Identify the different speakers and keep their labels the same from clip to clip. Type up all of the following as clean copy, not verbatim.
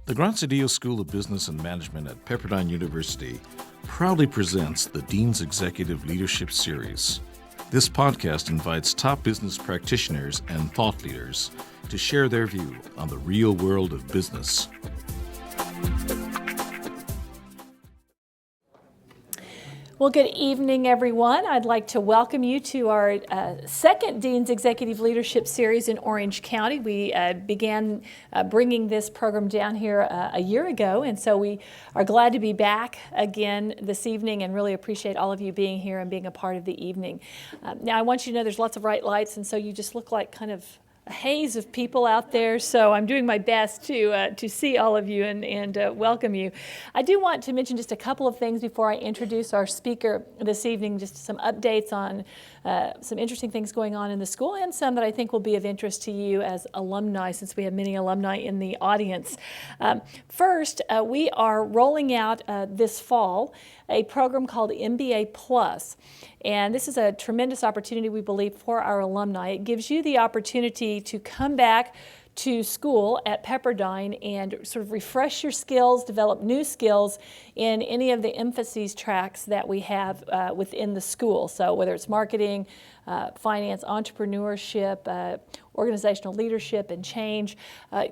Speaker 1: The Graziadio School of Business and Management at Pepperdine University proudly presents the Dean's Executive Leadership Series. This podcast invites top business practitioners and thought leaders to share their view on the real world of business.
Speaker 2: Well, good evening, everyone. I'd like to welcome you to our second Dean's Executive Leadership Series in Orange County. We began bringing this program down here a year ago, and so we are glad to be back again this evening and really appreciate all of you being here and being a part of the evening. Now, I want you to know there's lots of bright lights, and so you just look like kind of a haze of people out there, so I'm doing my best to see all of you and welcome you. I do want to mention just a couple of things before I introduce our speaker this evening, just some updates on some interesting things going on in the school and some that I think will be of interest to you as alumni, since we have many alumni in the audience. First, we are rolling out this fall a program called MBA Plus. And this is a tremendous opportunity, we believe, for our alumni. It gives you the opportunity to come back to school at Pepperdine and sort of refresh your skills, develop new skills in any of the emphases tracks that we have within the school. So whether it's marketing, finance, entrepreneurship, organizational leadership, and change,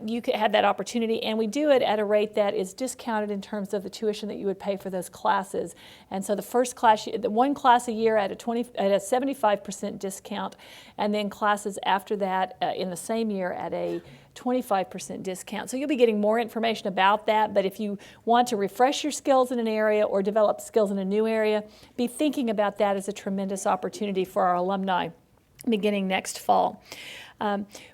Speaker 2: you could have that opportunity. And we do it at a rate that is discounted in terms of the tuition that you would pay for those classes. And so the first class, the one class a year at a 75% discount, and then classes after that in the same year at a 25% discount. So you'll be getting more information about that, but if you want to refresh your skills in an area or develop skills in a new area, be thinking about that as a tremendous opportunity for our alumni beginning next fall.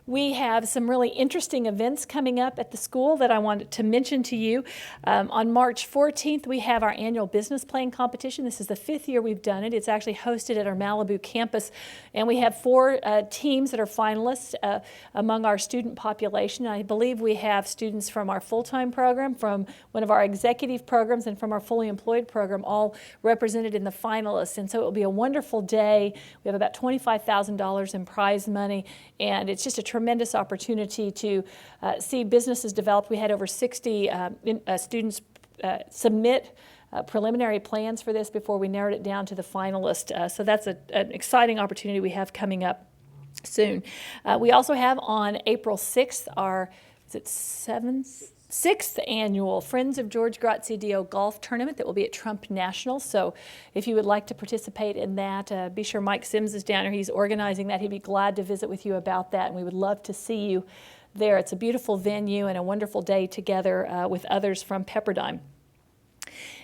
Speaker 2: We have some really interesting events coming up at the school that I wanted to mention to you. On March 14th, we have our annual business plan competition. This is the 5th year we've done it. It's actually hosted at our Malibu campus, and we have 4 teams that are finalists among our student population. I believe we have students from our full-time program, from one of our executive programs, and from our fully employed program, all represented in the finalists. And so it will be a wonderful day. We have about $25,000 in prize money, and it's just a tremendous opportunity to see businesses developed. We had over 60 students submit preliminary plans for this before we narrowed it down to the finalist. So that's an exciting opportunity we have coming up soon. We also have on April 6th our, is it 6th annual Friends of George Graziadio golf tournament that will be at Trump National. So if you would like to participate in that, be sure Mike Sims is down here. He's organizing that. He'd be glad to visit with you about that, and we would love to see you there. It's a beautiful venue and a wonderful day together with others from Pepperdine.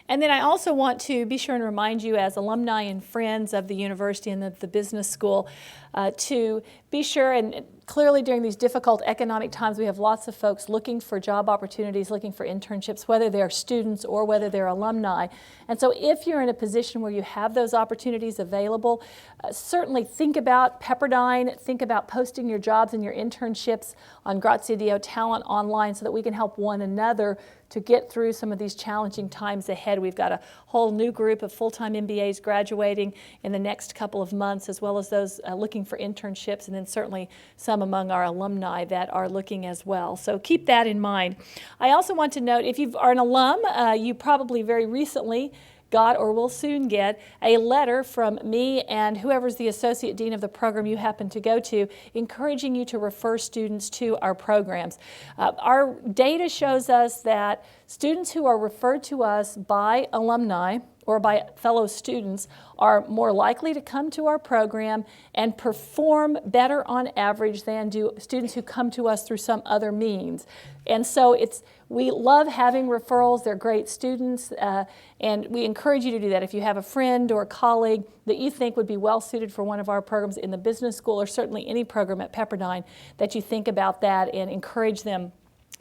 Speaker 2: And then I also want to be sure and remind you, as alumni and friends of the university and the business school, to be sure, and clearly during these difficult economic times, we have lots of folks looking for job opportunities, looking for internships, whether they're students or whether they're alumni. And so if you're in a position where you have those opportunities available, certainly think about Pepperdine, think about posting your jobs and your internships on Graziadio Talent Online so that we can help one another to get through some of these challenging times ahead. We've got a whole new group of full-time MBAs graduating in the next couple of months, as well as those looking for internships, and then certainly some among our alumni that are looking as well. So keep that in mind. I also want to note, if you are an alum, you probably very recently got or will soon get a letter from me and whoever's the associate dean of the program you happen to go to, encouraging you to refer students to our programs. Our data shows us that students who are referred to us by alumni or by fellow students are more likely to come to our program and perform better on average than do students who come to us through some other means. And so we love having referrals. They're great students, and we encourage you to do that. If you have a friend or a colleague that you think would be well suited for one of our programs in the business school, or certainly any program at Pepperdine, that you think about that and encourage them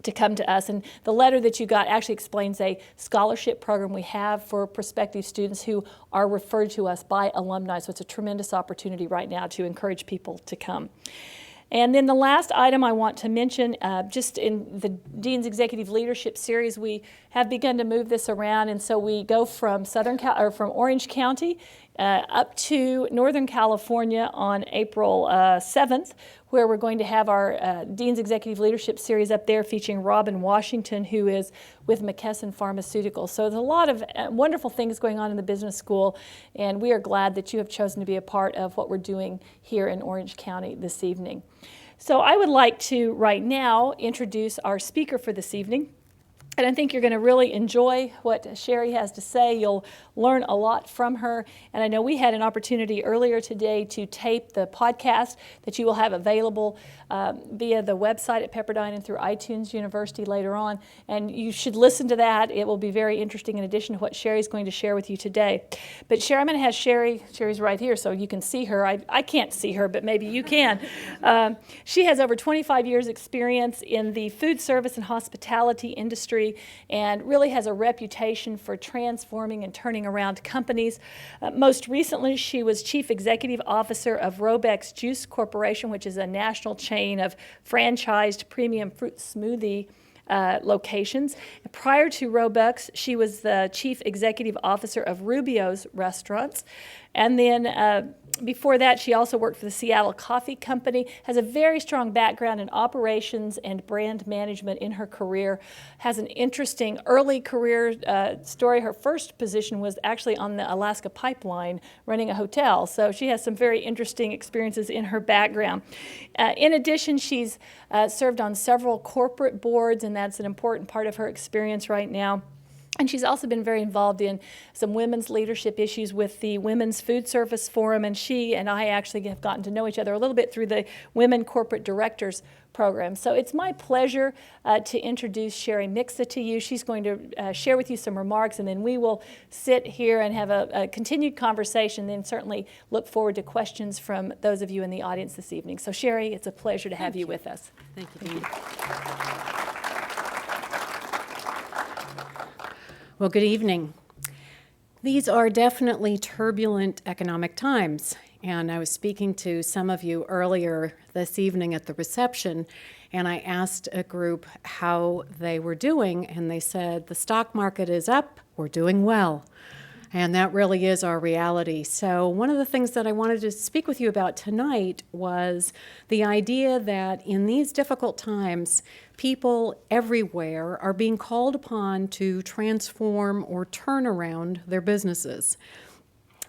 Speaker 2: to come to us. And the letter that you got actually explains a scholarship program we have for prospective students who are referred to us by alumni. So it's a tremendous opportunity right now to encourage people to come. And then the last item I want to mention, just in the Dean's Executive Leadership Series, we have begun to move this around, and so we go from from Orange County up to Northern California on April 7th, where we're going to have our Dean's Executive Leadership Series up there featuring Robin Washington, who is with McKesson Pharmaceuticals. So there's a lot of wonderful things going on in the business school, and we are glad that you have chosen to be a part of what we're doing here in Orange County this evening. So I would like to right now introduce our speaker for this evening. And I think you're going to really enjoy what Sheri has to say. You'll learn a lot from her. And I know we had an opportunity earlier today to tape the podcast that you will have available via the website at Pepperdine and through iTunes University later on. And you should listen to that. It will be very interesting in addition to what Sheri's going to share with you today. But Sheri, I'm going to have Sheri's right here so you can see her. I can't see her, but maybe you can. She has over 25 years experience in the food service and hospitality industry, and really has a reputation for transforming and turning around companies. Most recently, she was Chief Executive Officer of Robeks Juice Corporation, which is a national chain of franchised premium fruit smoothie locations. Prior to Robeks, she was the Chief Executive Officer of Rubios restaurants. And then before that, she also worked for the Seattle Coffee Company, has a very strong background in operations and brand management in her career, has an interesting early career story. Her first position was actually on the Alaska Pipeline running a hotel, so she has some very interesting experiences in her background. In addition, she's served on several corporate boards, and that's an important part of her experience right now. And she's also been very involved in some women's leadership issues with the Women's Food Service Forum, and she and I actually have gotten to know each other a little bit through the Women Corporate Directors Program. So it's my pleasure to introduce Sheri Miksa to you. She's going to share with you some remarks, and then we will sit here and have a continued conversation, then certainly look forward to questions from those of you in the audience this evening. So Sheri, it's a pleasure to have you with us.
Speaker 3: Thank you, Dean. Well, good evening. These are definitely turbulent economic times, and I was speaking to some of you earlier this evening at the reception, and I asked a group how they were doing, and they said, the stock market is up, we're doing well. And that really is our reality. So one of the things that I wanted to speak with you about tonight was the idea that in these difficult times, people everywhere are being called upon to transform or turn around their businesses.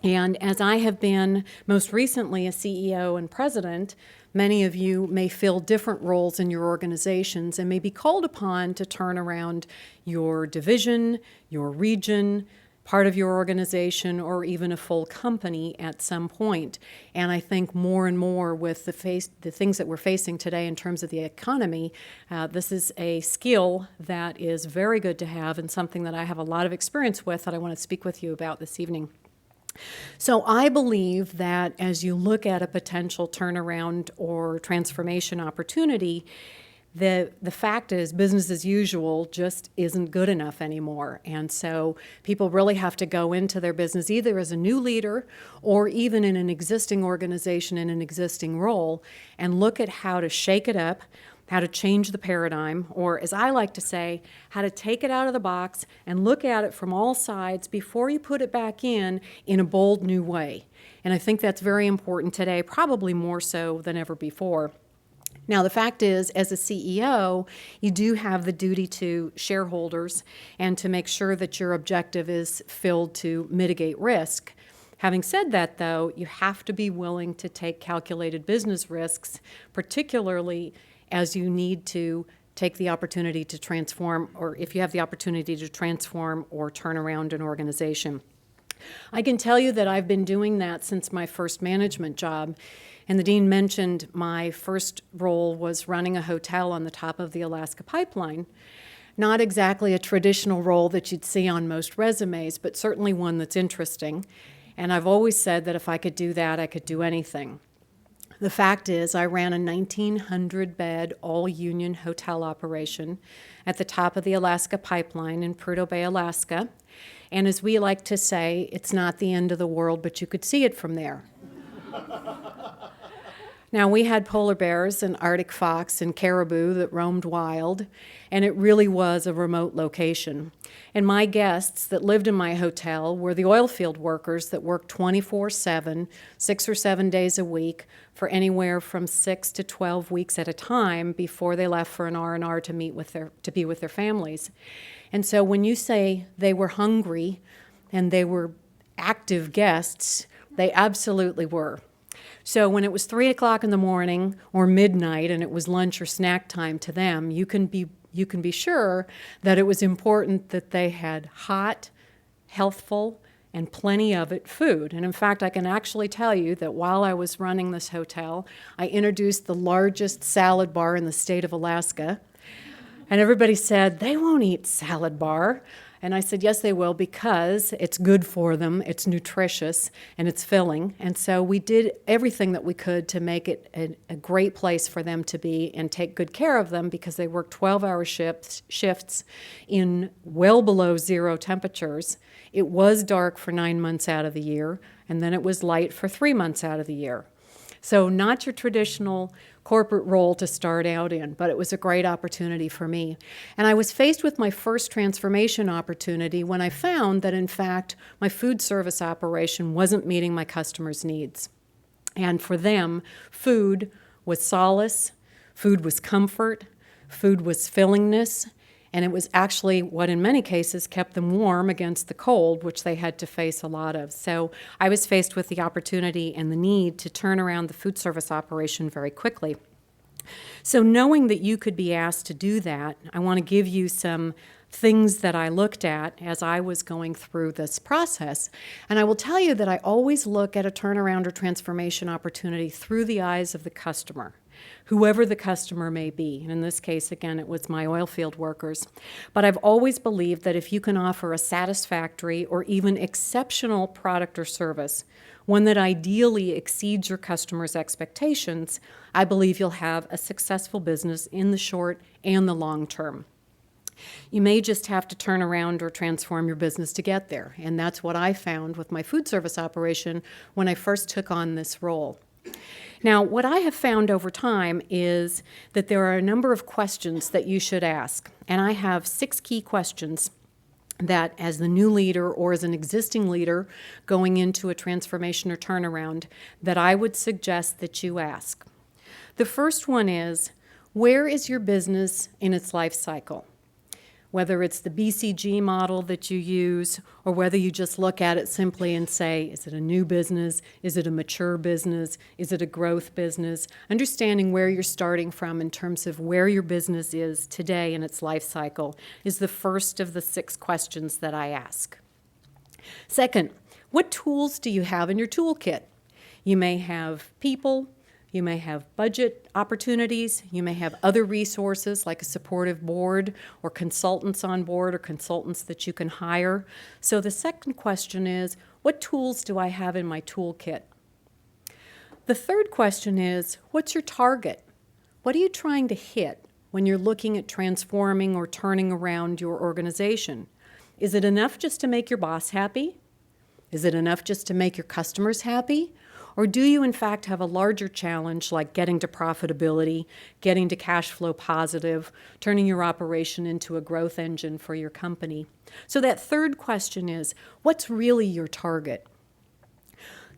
Speaker 3: And as I have been most recently a CEO and president, many of you may fill different roles in your organizations and may be called upon to turn around your division, your region, part of your organization, or even a full company at some point. And I think more and more with the things that we're facing today in terms of the economy, this is a skill that is very good to have and something that I have a lot of experience with that I want to speak with you about this evening. So I believe that as you look at a potential turnaround or transformation opportunity, the fact is business as usual just isn't good enough anymore. And so people really have to go into their business either as a new leader or even in an existing organization in an existing role and look at how to shake it up, how to change the paradigm, or as I like to say, how to take it out of the box and look at it from all sides before you put it back in a bold new way. And I think that's very important today, probably more so than ever before. Now, the fact is, as a CEO, you do have the duty to shareholders and to make sure that your objective is filled to mitigate risk. Having said that, though, you have to be willing to take calculated business risks, particularly as you need to take the opportunity to transform, or if you have the opportunity to transform or turn around an organization. I can tell you that I've been doing that since my first management job. And the dean mentioned my first role was running a hotel on the top of the Alaska Pipeline. Not exactly a traditional role that you'd see on most resumes, but certainly one that's interesting. And I've always said that if I could do that, I could do anything. The fact is, I ran a 1,900-bed, all-union hotel operation at the top of the Alaska Pipeline in Prudhoe Bay, Alaska. And as we like to say, it's not the end of the world, but you could see it from there. Now, we had polar bears and Arctic fox and caribou that roamed wild, and it really was a remote location. And my guests that lived in my hotel were the oil field workers that worked 24/7, 6 or 7 days a week, for anywhere from 6 to 12 weeks at a time before they left for an R&R to be with their families. And so when you say they were hungry and they were active guests, they absolutely were. So when it was 3 o'clock in the morning or midnight and it was lunch or snack time to them, you can be sure that it was important that they had hot, healthful, and plenty of it food. And in fact, I can actually tell you that while I was running this hotel, I introduced the largest salad bar in the state of Alaska. And everybody said, "They won't eat salad bar." And I said, "Yes, they will, because it's good for them, it's nutritious, and it's filling." And so we did everything that we could to make it a great place for them to be and take good care of them, because they work 12-hour shifts in well below zero temperatures. It was dark for 9 months out of the year, and then it was light for 3 months out of the year. So not your traditional corporate role to start out in, but it was a great opportunity for me. And I was faced with my first transformation opportunity when I found that, in fact, my food service operation wasn't meeting my customers' needs. And for them, food was solace, food was comfort, food was fillingness, and it was actually what in many cases kept them warm against the cold, which they had to face a lot of. So I was faced with the opportunity and the need to turn around the food service operation very quickly. So knowing that you could be asked to do that, I want to give you some things that I looked at as I was going through this process. And I will tell you that I always look at a turnaround or transformation opportunity through the eyes of the customer, whoever the customer may be. And in this case, again, it was my oil field workers. But I've always believed that if you can offer a satisfactory or even exceptional product or service, one that ideally exceeds your customer's expectations, I believe you'll have a successful business in the short and the long term. You may just have to turn around or transform your business to get there. And that's what I found with my food service operation when I first took on this role. Now, what I have found over time is that there are a number of questions that you should ask. And I have 6 key questions that, as the new leader or as an existing leader going into a transformation or turnaround, that I would suggest that you ask. The first one is, where is your business in its life cycle? Whether it's the BCG model that you use, or whether you just look at it simply and say, is it a new business? Is it a mature business? Is it a growth business? Understanding where you're starting from in terms of where your business is today in its life cycle is the first of the 6 questions that I ask. Second, what tools do you have in your toolkit? You may have people, you may have budget opportunities, you may have other resources like a supportive board or consultants on board or consultants that you can hire. So the second question is, what tools do I have in my toolkit? The third question is, what's your target? What are you trying to hit when you're looking at transforming or turning around your organization? Is it enough just to make your boss happy? Is it enough just to make your customers happy? Or do you, in fact, have a larger challenge like getting to profitability, getting to cash flow positive, turning your operation into a growth engine for your company? So that third question is, what's really your target?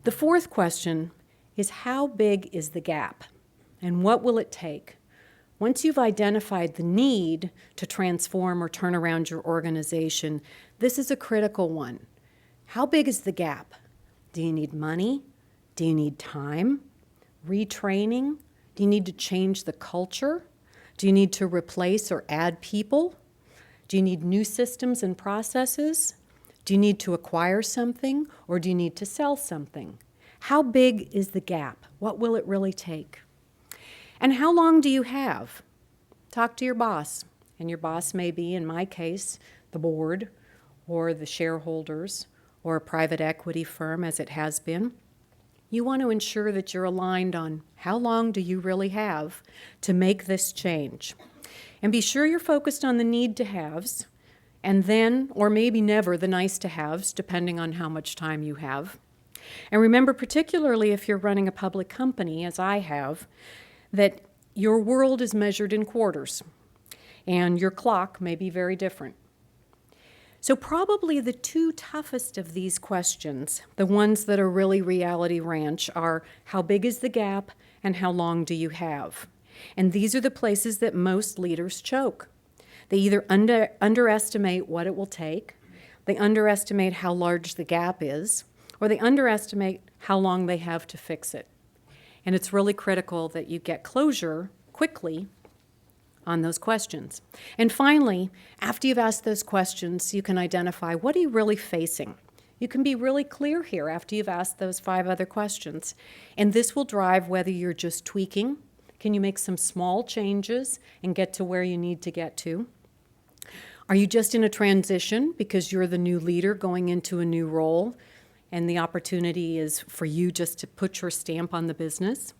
Speaker 3: The fourth question is, how big is the gap? And what will it take? Once you've identified the need to transform or turn around your organization, this is a critical one. How big is the gap? Do you need money? Do you need time? Retraining? Do you need to change the culture? Do you need to replace or add people? Do you need new systems and processes? Do you need to acquire something, or do you need to sell something? How big is the gap? What will it really take? And how long do you have? Talk to your boss. And your boss may be, in my case, the board or the shareholders or a private equity firm, as it has been. You want to ensure that you're aligned on how long do you really have to make this change. And be sure you're focused on the need to haves, and then, or maybe never, the nice to haves, depending on how much time you have. And remember, particularly if you're running a public company, as I have, that your world is measured in quarters, and your clock may be very different. So probably the two toughest of these questions, the ones that are really reality ranch, are how big is the gap and how long do you have? And these are the places that most leaders choke. They either underestimate what it will take, they underestimate how large the gap is, or they underestimate how long they have to fix it. And it's really critical that you get closure quickly on those questions. And finally, after you've asked those questions, you can identify what are you really facing. You can be really clear here after you've asked those 5 other questions. And this will drive whether you're just tweaking. Can you make some small changes and get to where you need to get to? Are you just in a transition because you're the new leader going into a new role and the opportunity is for you just to put your stamp on the business?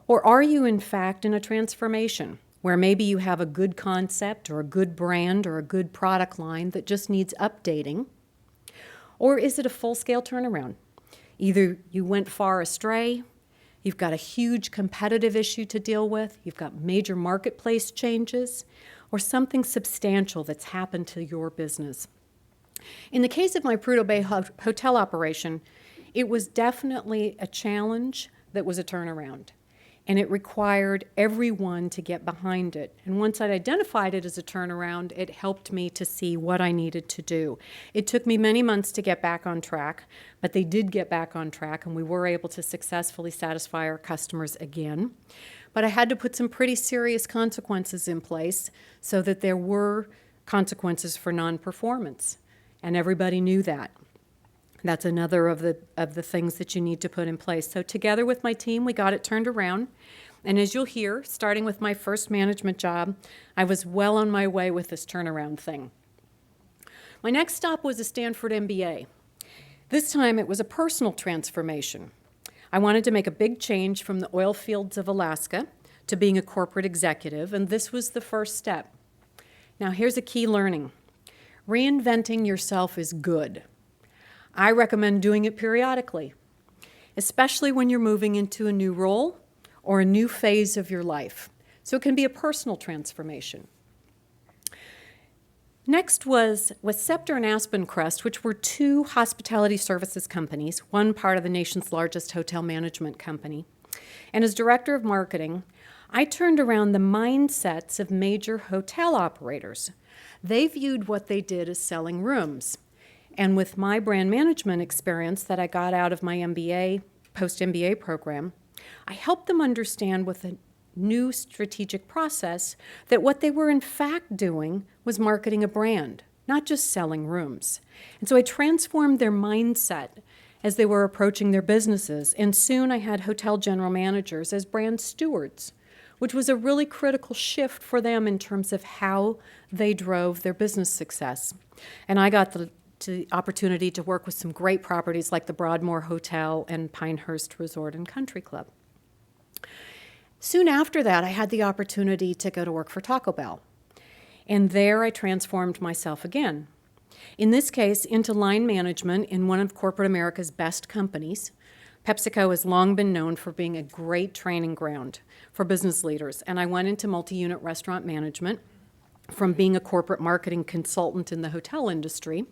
Speaker 3: Or are you in fact in a transformation where maybe you have a good concept or a good brand or a good product line that just needs updating? Or is it a full-scale turnaround? Either you went far astray, you've got a huge competitive issue to deal with, you've got major marketplace changes, or something substantial that's happened to your business. In the case of my Prudhoe Bay hotel operation, it was definitely a challenge that was a turnaround. And it required everyone to get behind it. And once I'd identified it as a turnaround, it helped me to see what I needed to do. It took me many months to get back on track, but they did get back on track, and we were able to successfully satisfy our customers again. But I had to put some pretty serious consequences in place so that there were consequences for non-performance, and everybody knew that. That's another of the things that you need to put in place. So together with my team, we got it turned around. And as you'll hear, starting with my first management job, I was well on my way with this turnaround thing. My next stop was a Stanford MBA. This time it was a personal transformation. I wanted to make a big change from the oil fields of Alaska to being a corporate executive, and this was the first step. Now here's a key learning. Reinventing yourself is good. I recommend doing it periodically, especially when you're moving into a new role or a new phase of your life. So it can be a personal transformation. Next was Scepter and Aspen Crest, which were 2 hospitality services companies, one part of the nation's largest hotel management company. And as director of marketing, I turned around the mindsets of major hotel operators. They viewed what they did as selling rooms. And with my brand management experience that I got out of my MBA, post-MBA program, I helped them understand with a new strategic process that what they were in fact doing was marketing a brand, not just selling rooms. And so I transformed their mindset as they were approaching their businesses, and soon I had hotel general managers as brand stewards, which was a really critical shift for them in terms of how they drove their business success. And I got the opportunity to work with some great properties like the Broadmoor Hotel and Pinehurst Resort and Country Club. Soon after that, I had the opportunity to go to work for Taco Bell. And there I transformed myself again. In this case, into line management in one of corporate America's best companies. PepsiCo has long been known for being a great training ground for business leaders. And I went into multi-unit restaurant management from being a corporate marketing consultant in the hotel industry.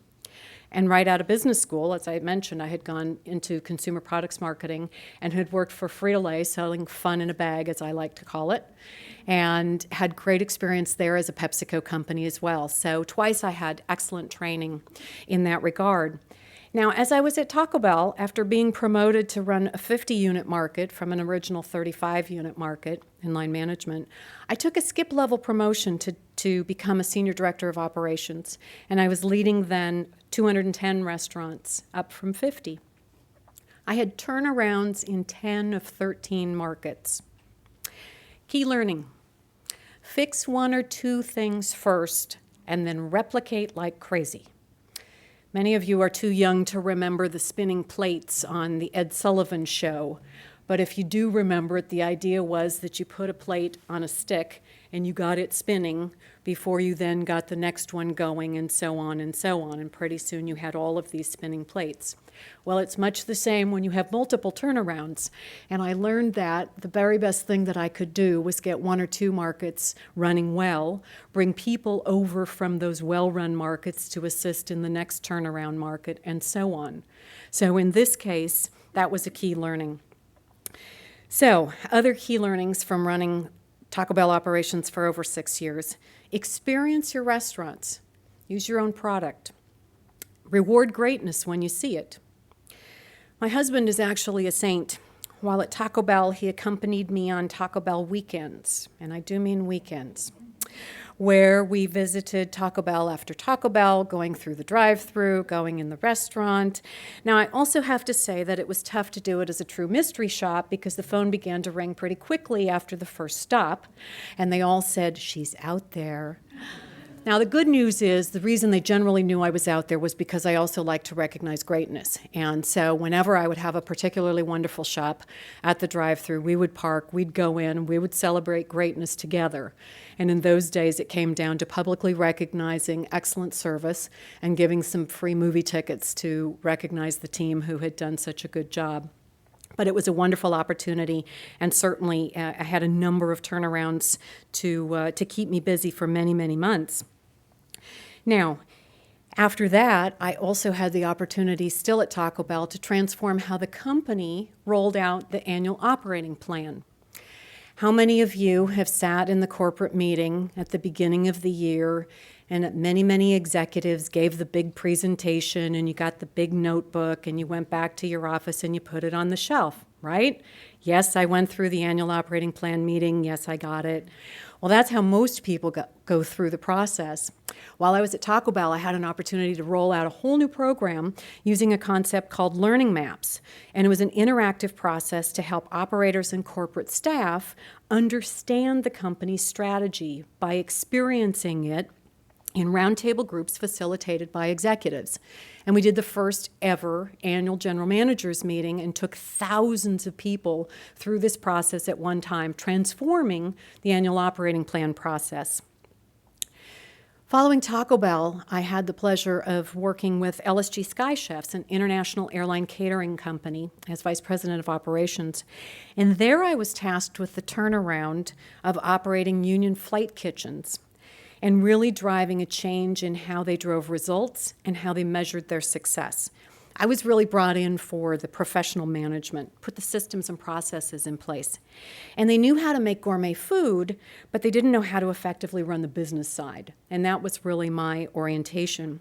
Speaker 3: And right out of business school, as I mentioned, I had gone into consumer products marketing and had worked for Frito-Lay selling fun in a bag, as I like to call it, and had great experience there as a PepsiCo company as well. So twice I had excellent training in that regard. Now, as I was at Taco Bell, after being promoted to run a 50-unit market from an original 35-unit market in line management, I took a skip-level promotion to become a senior director of operations, and I was leading then 210 restaurants, up from 50. I had turnarounds in 10 of 13 markets. Key learning: fix 1 or 2 things first, and then replicate like crazy. Many of you are too young to remember the spinning plates on the Ed Sullivan Show, but if you do remember it, the idea was that you put a plate on a stick and you got it spinning before you then got the next one going, and so on and so on. And pretty soon you had all of these spinning plates. Well, it's much the same when you have multiple turnarounds. And I learned that the very best thing that I could do was get 1 or 2 markets running well, bring people over from those well-run markets to assist in the next turnaround market, and so on. So in this case, that was a key learning. So, other key learnings from running Taco Bell operations for over 6 years. Experience your restaurants. Use your own product. Reward greatness when you see it. My husband is actually a saint. While at Taco Bell, he accompanied me on Taco Bell weekends, and I do mean weekends, where we visited Taco Bell after Taco Bell, going through the drive-thru, going in the restaurant. Now, I also have to say that it was tough to do it as a true mystery shop because the phone began to ring pretty quickly after the first stop, and they all said, "She's out there." Now, the good news is the reason they generally knew I was out there was because I also like to recognize greatness. And so whenever I would have a particularly wonderful shop at the drive-thru, we would park, we'd go in, we would celebrate greatness together. And in those days, it came down to publicly recognizing excellent service and giving some free movie tickets to recognize the team who had done such a good job. But it was a wonderful opportunity, and certainly I had a number of turnarounds to keep me busy for many, many months. Now, after that, I also had the opportunity, still at Taco Bell, to transform how the company rolled out the annual operating plan. How many of you have sat in the corporate meeting at the beginning of the year and many, many executives gave the big presentation and you got the big notebook and you went back to your office and you put it on the shelf, right? Yes, I went through the annual operating plan meeting. Yes, I got it. Well, that's how most people go through the process. While I was at Taco Bell, I had an opportunity to roll out a whole new program using a concept called learning maps. And it was an interactive process to help operators and corporate staff understand the company's strategy by experiencing it in roundtable groups facilitated by executives. And we did the first ever annual general managers meeting and took thousands of people through this process at one time, transforming the annual operating plan process. Following Taco Bell, I had the pleasure of working with LSG Sky Chefs, an international airline catering company, as Vice President of Operations. And there I was tasked with the turnaround of operating union flight kitchens and really driving a change in how they drove results and how they measured their success. I was really brought in for the professional management, put the systems and processes in place. And they knew how to make gourmet food, but they didn't know how to effectively run the business side. And that was really my orientation.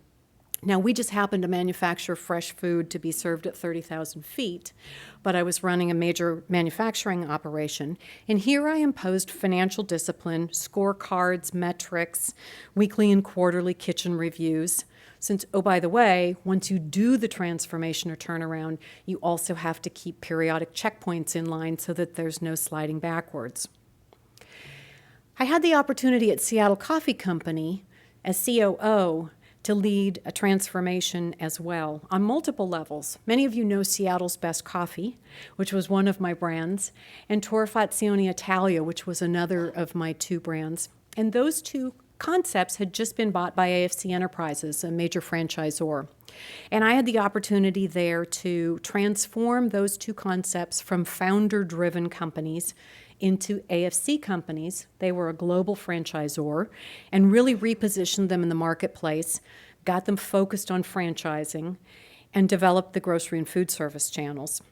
Speaker 3: Now, we just happened to manufacture fresh food to be served at 30,000 feet, but I was running a major manufacturing operation, and here I imposed financial discipline, scorecards, metrics, weekly and quarterly kitchen reviews. Since, oh, by the way, once you do the transformation or turnaround, you also have to keep periodic checkpoints in line so that there's no sliding backwards. I had the opportunity at Seattle Coffee Company as COO to lead a transformation as well on multiple levels. Many of you know Seattle's Best Coffee, which was one of my brands, and Torrefazione Italia, which was another of my 2 brands. And those 2 concepts had just been bought by AFC Enterprises, a major franchisor. And I had the opportunity there to transform those 2 concepts from founder-driven companies into AFC companies. They were a global franchisor, and really repositioned them in the marketplace, got them focused on franchising, and developed the grocery and food service channels.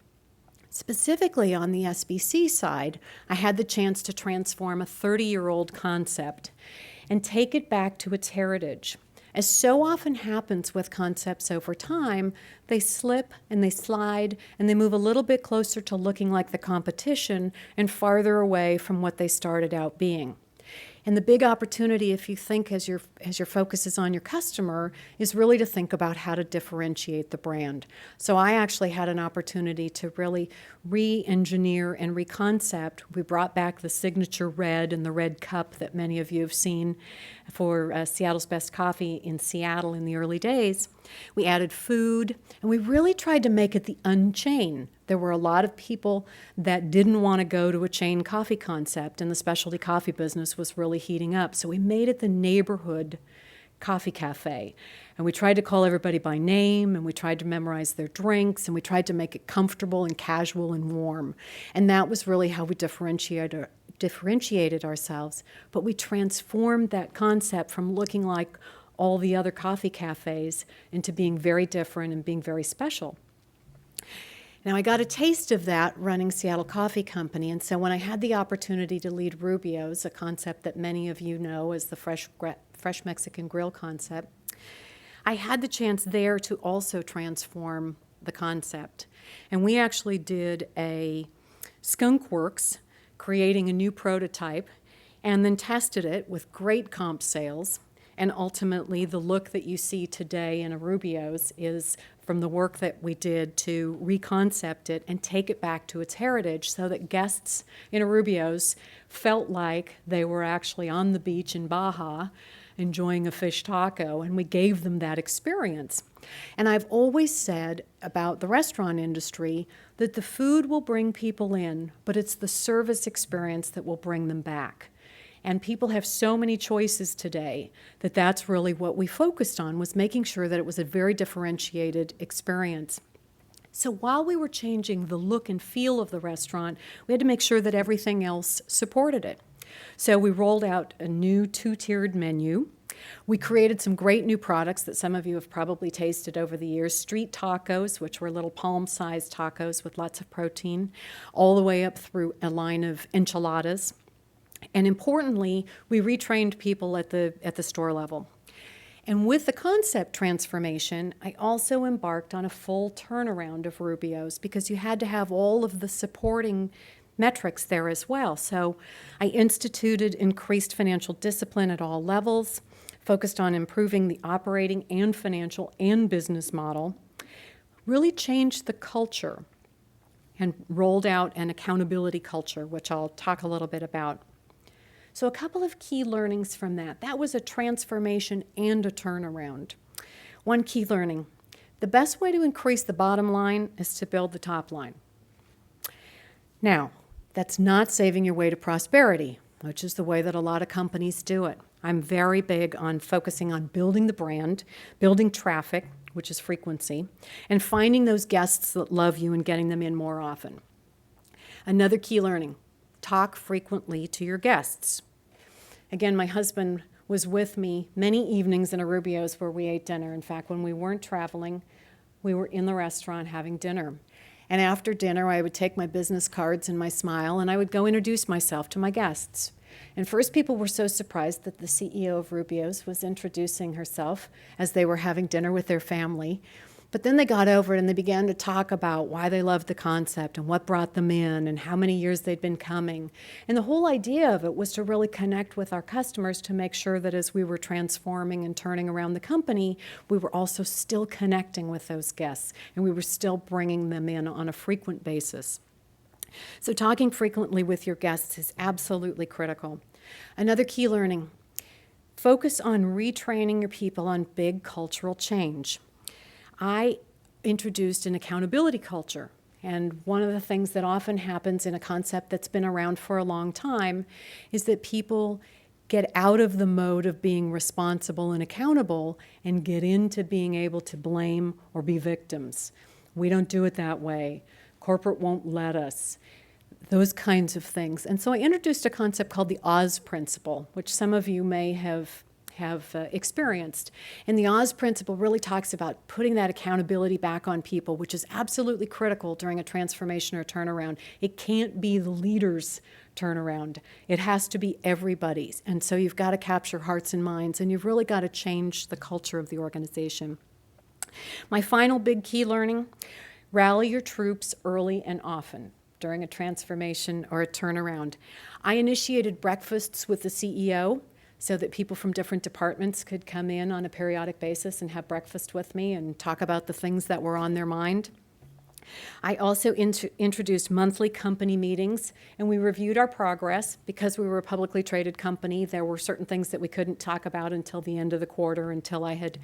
Speaker 3: Specifically on the SBC side, I had the chance to transform a 30-year-old concept and take it back to its heritage. As so often happens with concepts over time, they slip and they slide and they move a little bit closer to looking like the competition and farther away from what they started out being. And the big opportunity, if you think as your focus is on your customer, is really to think about how to differentiate the brand. So I actually had an opportunity to really re-engineer and reconcept. We brought back the signature red and the red cup that many of you have seen for Seattle's Best Coffee in Seattle in the early days. We added food, and we really tried to make it the Unchain There were a lot of people that didn't want to go to a chain coffee concept, and the specialty coffee business was really heating up. So we made it the neighborhood coffee cafe. And we tried to call everybody by name, and we tried to memorize their drinks, and we tried to make it comfortable and casual and warm. And that was really how we differentiated ourselves. But we transformed that concept from looking like all the other coffee cafes into being very different and being very special. Now, I got a taste of that running Seattle Coffee Company, and so when I had the opportunity to lead Rubios, a concept that many of you know as the fresh Mexican grill concept, I had the chance there to also transform the concept. And we actually did a skunk works, creating a new prototype, and then tested it with great comp sales. And ultimately, the look that you see today in a Rubios is from the work that we did to reconcept it and take it back to its heritage so that guests in a Rubios felt like they were actually on the beach in Baja enjoying a fish taco, and we gave them that experience. And I've always said about the restaurant industry that the food will bring people in, but it's the service experience that will bring them back. And people have so many choices today that that's really what we focused on, was making sure that it was a very differentiated experience. So while we were changing the look and feel of the restaurant, we had to make sure that everything else supported it. So we rolled out a new 2-tiered menu. We created some great new products that some of you have probably tasted over the years. Street tacos, which were little palm-sized tacos with lots of protein, all the way up through a line of enchiladas. And importantly, we retrained people at the store level. And with the concept transformation, I also embarked on a full turnaround of Rubios because you had to have all of the supporting metrics there as well. So I instituted increased financial discipline at all levels, focused on improving the operating and financial and business model, really changed the culture, and rolled out an accountability culture, which I'll talk a little bit about. So a couple of key learnings from that. That was a transformation and a turnaround. One key learning: the best way to increase the bottom line is to build the top line. Now, that's not saving your way to prosperity, which is the way that a lot of companies do it. I'm very big on focusing on building the brand, building traffic, which is frequency, and finding those guests that love you and getting them in more often. Another key learning: talk frequently to your guests. Again, my husband was with me many evenings in a Rubios where we ate dinner. In fact, when we weren't traveling, we were in the restaurant having dinner. And after dinner, I would take my business cards and my smile, and I would go introduce myself to my guests. And first, people were so surprised that the CEO of Rubios was introducing herself as they were having dinner with their family. But then they got over it and they began to talk about why they loved the concept and what brought them in and how many years they'd been coming. And the whole idea of it was to really connect with our customers to make sure that as we were transforming and turning around the company, we were also still connecting with those guests and we were still bringing them in on a frequent basis. So talking frequently with your guests is absolutely critical. Another key learning: focus on retraining your people on big cultural change. I introduced an accountability culture, and one of the things that often happens in a concept that's been around for a long time is that people get out of the mode of being responsible and accountable and get into being able to blame or be victims. We don't do it that way. Corporate won't let us. Those kinds of things. And so I introduced a concept called the Oz principle, which some of you may have experienced. And the Oz principle really talks about putting that accountability back on people, which is absolutely critical during a transformation or turnaround. It can't be the leader's turnaround. It has to be everybody's. And so you've got to capture hearts and minds, and you've really got to change the culture of the organization. My final big key learning: rally your troops early and often during a transformation or a turnaround. I initiated breakfasts with the CEO so that people from different departments could come in on a periodic basis and have breakfast with me and talk about the things that were on their mind. I also introduced monthly company meetings, and we reviewed our progress. Because we were a publicly traded company, there were certain things that we couldn't talk about until the end of the quarter, until I had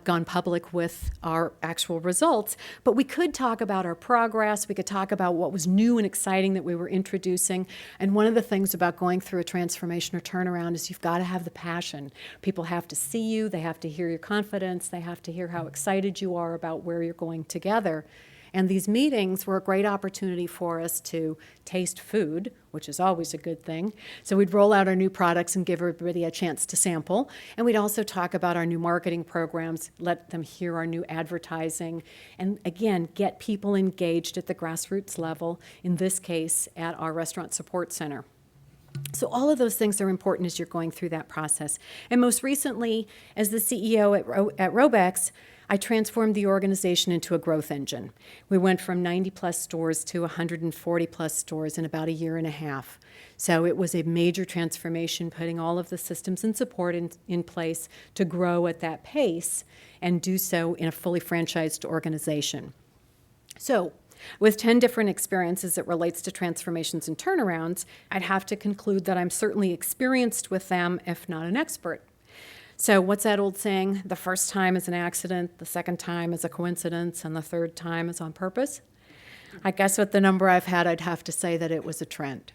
Speaker 3: gone public with our actual results. But we could talk about our progress. We could talk about what was new and exciting that we were introducing. And one of the things about going through a transformation or turnaround is you've got to have the passion. People have to see you. They have to hear your confidence. They have to hear how excited you are about where you're going together. And these meetings were a great opportunity for us to taste food, which is always a good thing. So we'd roll out our new products and give everybody a chance to sample. And we'd also talk about our new marketing programs, let them hear our new advertising, and again, get people engaged at the grassroots level, in this case, at our restaurant support center. So all of those things are important as you're going through that process. And most recently, as the CEO at Robeks, I transformed the organization into a growth engine. We went from 90-plus stores to 140-plus stores in about a year and a half. So it was a major transformation, putting all of the systems and support in place to grow at that pace and do so in a fully franchised organization. So with 10 different experiences that relates to transformations and turnarounds, I'd have to conclude that I'm certainly experienced with them, if not an expert. So what's that old saying? The first time is an accident, the second time is a coincidence, and the third time is on purpose? I guess with the number I've had, I'd have to say that it was a trend.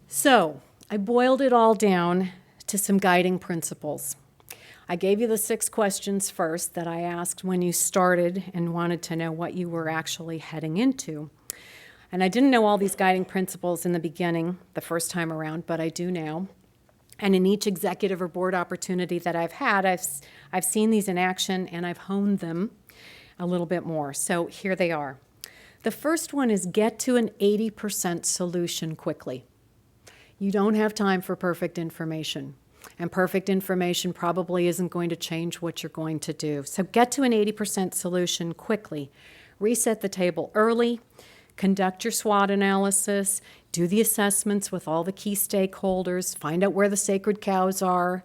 Speaker 3: So I boiled it all down to some guiding principles. I gave you the 6 questions first that I asked when you started and wanted to know what you were actually heading into. And I didn't know all these guiding principles in the beginning, the first time around, but I do now. And in each executive or board opportunity that I've had, I've seen these in action and I've honed them a little bit more. So here they are. The first one is get to an 80% solution quickly. You don't have time for perfect information. And perfect information probably isn't going to change what you're going to do. So get to an 80% solution quickly. Reset the table early. Conduct your SWOT analysis, do the assessments with all the key stakeholders, find out where the sacred cows are,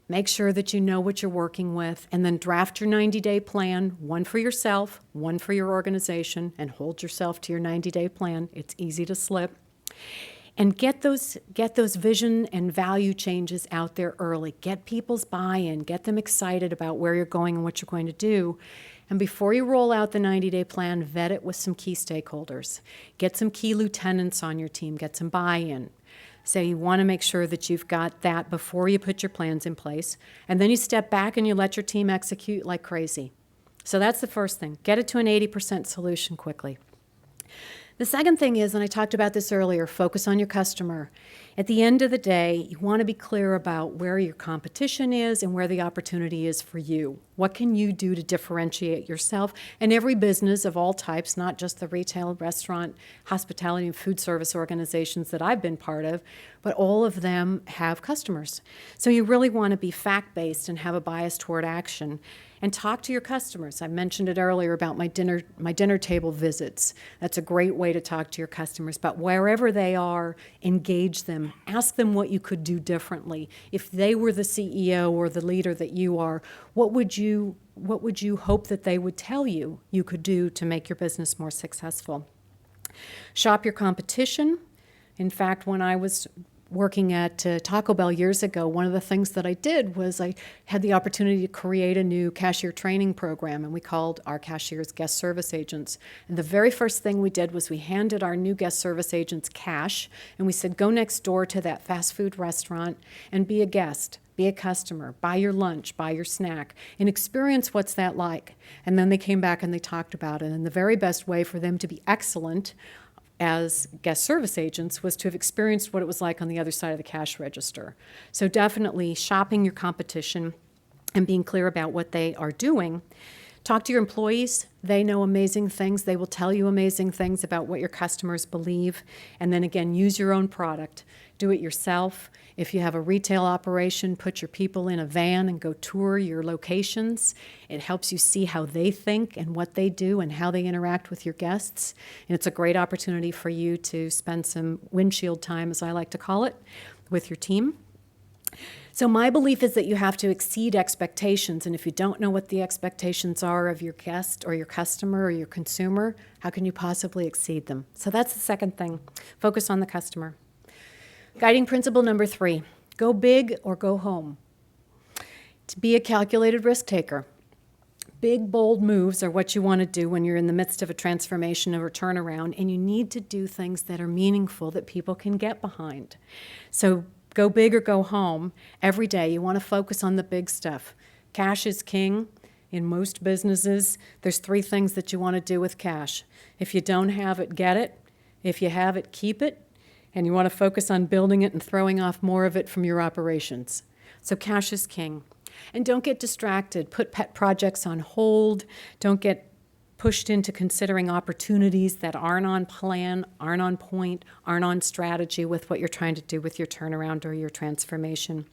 Speaker 3: make sure that you know what you're working with, and then draft your 90-day plan, one for yourself, one for your organization, and hold yourself to your 90-day plan. It's easy to slip. And get those vision and value changes out there early. Get people's buy-in, get them excited about where you're going and what you're going to do. And before you roll out the 90-day plan, vet it with some key stakeholders. Get some key lieutenants on your team, get some buy-in. So you want to make sure that you've got that before you put your plans in place. And then you step back and you let your team execute like crazy. So that's the first thing. Get it to an 80% solution quickly. The second thing is, and I talked about this earlier, focus on your customer. At the end of the day, you want to be clear about where your competition is and where the opportunity is for you. What can you do to differentiate yourself? And every business of all types, not just the retail, restaurant, hospitality, and food service organizations that I've been part of, but all of them have customers. So you really want to be fact-based and have a bias toward action. And talk to your customers. I mentioned it earlier about my dinner table visits. That's a great way to talk to your customers. But wherever they are, engage them. Ask them what you could do differently. If they were the CEO or the leader that you are, what would you hope that they would tell you could do to make your business more successful? Shop your competition. In fact, when I was working at Taco Bell years ago, one of the things that I did was I had the opportunity to create a new cashier training program, and we called our cashiers guest service agents. And the very first thing we did was we handed our new guest service agents cash, and we said, go next door to that fast food restaurant and be a guest. Be a customer, buy your lunch, buy your snack, and experience what's that like. And then they came back and they talked about it. And the very best way for them to be excellent as guest service agents was to have experienced what it was like on the other side of the cash register. So definitely shopping your competition and being clear about what they are doing. Talk to your employees. They know amazing things. They will tell you amazing things about what your customers believe. And then again, use your own product. Do it yourself. If you have a retail operation, put your people in a van and go tour your locations. It helps you see how they think and what they do and how they interact with your guests. And it's a great opportunity for you to spend some windshield time, as I like to call it, with your team. So my belief is that you have to exceed expectations, and if you don't know what the expectations are of your guest or your customer or your consumer, how can you possibly exceed them? So that's the second thing. Focus on the customer. Guiding principle number 3, go big or go home. To be a calculated risk taker. Big, bold moves are what you want to do when you're in the midst of a transformation or a turnaround, and you need to do things that are meaningful that people can get behind. So go big or go home every day. You want to focus on the big stuff. Cash is king. In most businesses, there's 3 things that you want to do with cash. If you don't have it, get it. If you have it, keep it. And you want to focus on building it and throwing off more of it from your operations. So cash is king. And don't get distracted. Put pet projects on hold. Don't get pushed into considering opportunities that aren't on plan, aren't on point, aren't on strategy with what you're trying to do with your turnaround or your transformation.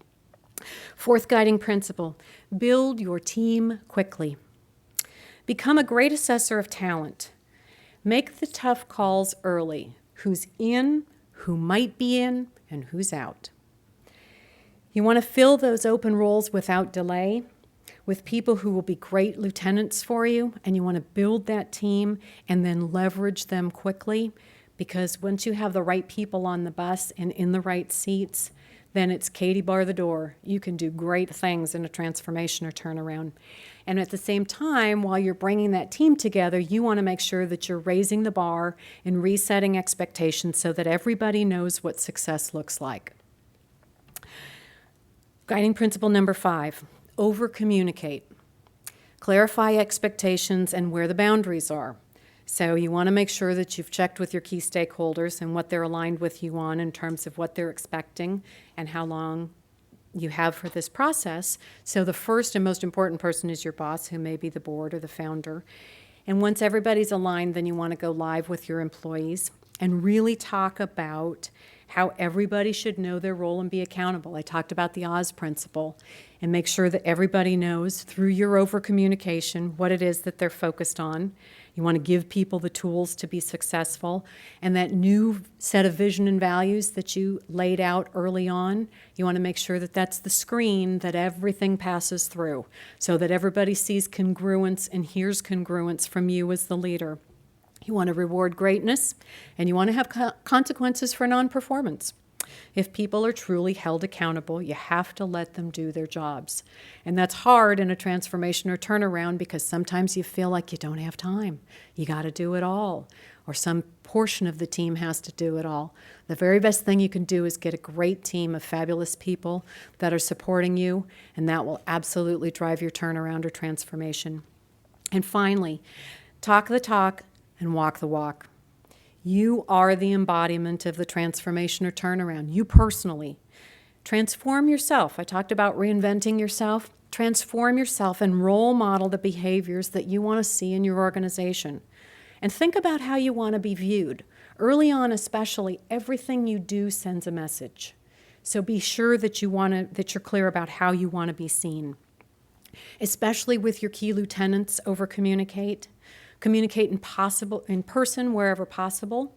Speaker 3: 4th guiding principle, build your team quickly. Become a great assessor of talent. Make the tough calls early. Who's in, who might be in, and who's out. You want to fill those open roles without delay with people who will be great lieutenants for you, and you want to build that team and then leverage them quickly, because once you have the right people on the bus and in the right seats, then it's Katie bar the door. You can do great things in a transformation or turnaround. And at the same time, while you're bringing that team together, you want to make sure that you're raising the bar and resetting expectations so that everybody knows what success looks like. Guiding principle number 5, over-communicate. Clarify expectations and where the boundaries are. So you want to make sure that you've checked with your key stakeholders and what they're aligned with you on in terms of what they're expecting and how long you have for this process. So the first and most important person is your boss, who may be the board or the founder. And once everybody's aligned, then you want to go live with your employees and really talk about how everybody should know their role and be accountable. I talked about the Oz principle, and make sure that everybody knows through your over-communication what it is that they're focused on. You want to give people the tools to be successful, and that new set of vision and values that you laid out early on, you want to make sure that that's the screen that everything passes through, so that everybody sees congruence and hears congruence from you as the leader. You want to reward greatness, and you want to have consequences for non-performance. If people are truly held accountable, you have to let them do their jobs. And that's hard in a transformation or turnaround, because sometimes you feel like you don't have time. You got to do it all, or some portion of the team has to do it all. The very best thing you can do is get a great team of fabulous people that are supporting you, and that will absolutely drive your turnaround or transformation. And finally, talk the talk and walk the walk. You are the embodiment of the transformation or turnaround, you personally. Transform yourself. I talked about reinventing yourself. Transform yourself and role model the behaviors that you want to see in your organization. And think about how you want to be viewed. Early on especially, everything you do sends a message. So be sure that you're clear about how you want to be seen. Especially with your key lieutenants, over-communicate. Communicate in person wherever possible.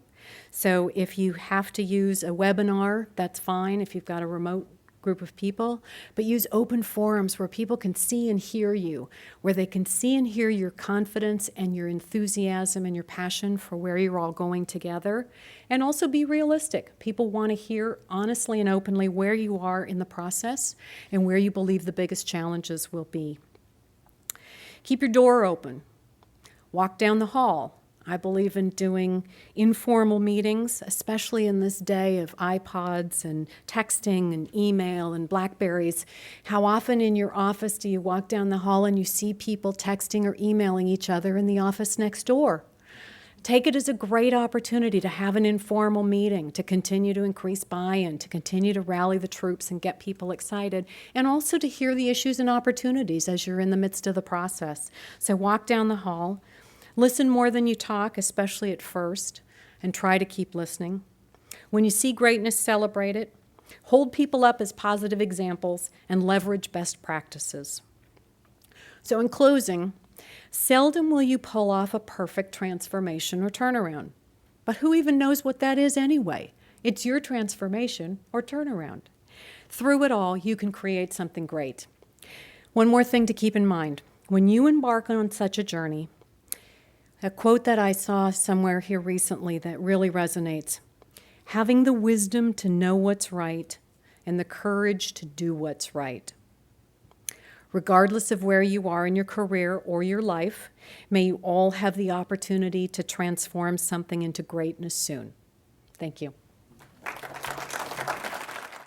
Speaker 3: So if you have to use a webinar, that's fine if you've got a remote group of people, but use open forums where people can see and hear you, where they can see and hear your confidence and your enthusiasm and your passion for where you're all going together. And also be realistic. People want to hear honestly and openly where you are in the process and where you believe the biggest challenges will be. Keep your door open. Walk down the hall. I believe in doing informal meetings, especially in this day of iPods and texting and email and BlackBerries. How often in your office do you walk down the hall and you see people texting or emailing each other in the office next door? Take it as a great opportunity to have an informal meeting, to continue to increase buy-in, to continue to rally the troops and get people excited, and also to hear the issues and opportunities as you're in the midst of the process. So walk down the hall. Listen more than you talk, especially at first, and try to keep listening. When you see greatness, celebrate it. Hold people up as positive examples and leverage best practices. So in closing, seldom will you pull off a perfect transformation or turnaround. But who even knows what that is anyway? It's your transformation or turnaround. Through it all, you can create something great. One more thing to keep in mind. When you embark on such a journey, a quote that I saw somewhere here recently that really resonates, having the wisdom to know what's right and the courage to do what's right. Regardless of where you are in your career or your life, may you all have the opportunity to transform something into greatness soon. Thank you.